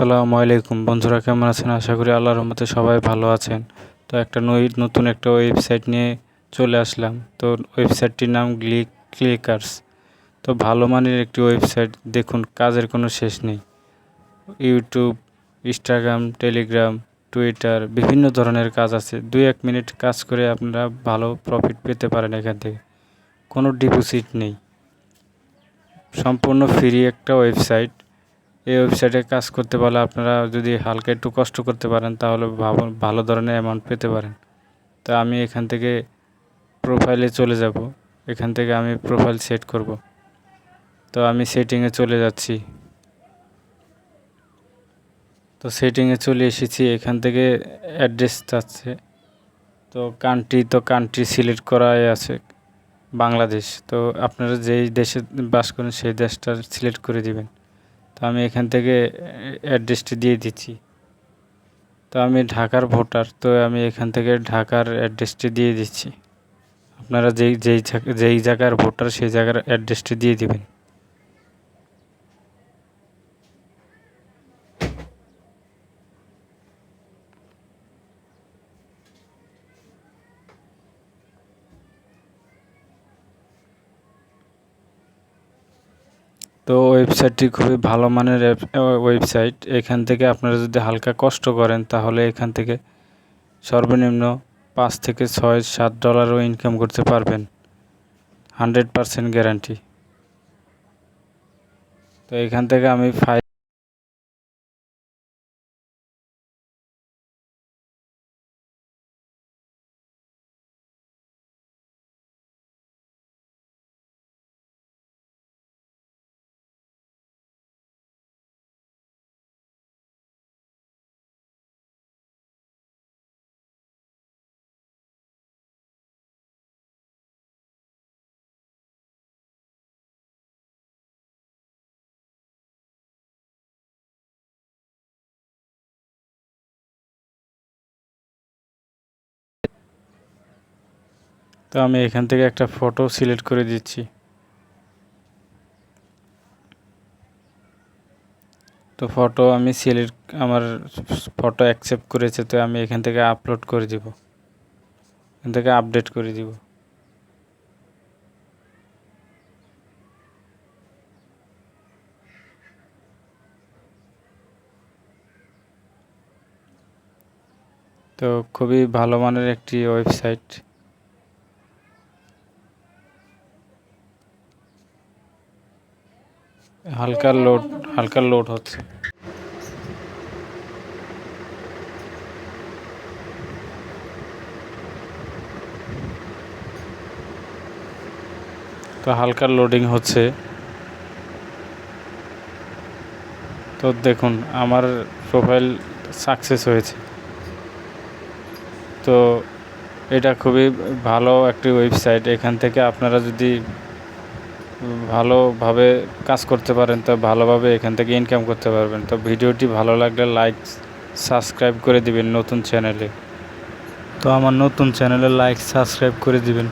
আসসালামু আলাইকুম বন্ধুরা, কেমন আছেন? আশা করি আল্লাহর রহমতে সবাই ভালো আছেন। তো নতুন একটা ওয়েবসাইট নিয়ে চলে আসলাম। তো ওয়েবসাইটটির নাম ক্লিকার্স। তো ভালো মানের একটি ওয়েবসাইট, দেখুন কাজের কোনো শেষ নেই। ইউটিউব, ইনস্টাগ্রাম, টেলিগ্রাম, টুইটার বিভিন্ন ধরনের কাজ আছে। 2-1 মিনিট কাজ করে আপনারা ভালো প্রফিট পেতে পারেন। এখান থেকে কোনো ডিপোজিট নেই, সম্পূর্ণ ফ্রি একটা ওয়েবসাইট। এই ওয়েবসাইটে কাজ করতে পারলে আপনারা যদি হালকা একটু কষ্ট করতে পারেন তাহলে ভালো ধরনের অ্যামাউন্ট পেতে পারেন। তো আমি এখান থেকে প্রোফাইলে চলে যাব। এখান থেকে আমি প্রোফাইল সেট করব। তো আমি সেটিংয়ে চলে যাচ্ছি। তো সেটিংয়ে চলে এসেছি। এখান থেকে অ্যাড্রেস চাচ্ছে। তো কান্ট্রি সিলেক্ট করাই আছে বাংলাদেশ। তো আপনারা যেই দেশে বাস করেন সেই দেশটা সিলেক্ট করে দিবেন। তো আমি এখান থেকে অ্যাড্রেসটি দিয়ে দিচ্ছি। তো আমি ঢাকার ভোটার, তো আমি এখান থেকে ঢাকার অ্যাড্রেসটি দিয়ে দিচ্ছি। আপনারা যেই জায়গার ভোটার সেই জায়গার অ্যাড্রেসটি দিয়ে দিবেন। তো ওয়েবসাইটটি খুবই ভালো মানের ওয়েবসাইট। এখান থেকে আপনারা যদি হালকা কষ্ট করেন তাহলে এখান থেকে সর্বনিম্ন $5 থেকে $6-7 ইনকাম করতে পারবেন, 100% গ্যারান্টি। তো এখান থেকে আমি তো আমি এখান থেকে একটা ফটো সিলেক্ট করে দিচ্ছি। তো ফটো আমি আমার ফটো অ্যাকসেপ্ট করেছে, তো আমি এখান থেকে আপলোড করে দিব, এখান থেকে আপডেট করে দিব। তো খুবই ভালো মানের একটি ওয়েবসাইট। হালকা লোড হচ্ছে। তো হালকা লোডিং হচ্ছে। তো দেখুন আমার প্রোফাইল সাকসেস হয়েছে। তো এটা খুবই ভালো একটি ওয়েবসাইট। এখান থেকে আপনারা যদি ভালোভাবে কাজ করতে পারেন তো ভালোভাবে এখান থেকে ইনকাম করতে পারবেন। তো ভিডিওটি ভালো লাগলে লাইক সাবস্ক্রাইব করে দিবেন নতুন চ্যানেলে। তো আমার নতুন চ্যানেলে লাইক সাবস্ক্রাইব করে দিবেন।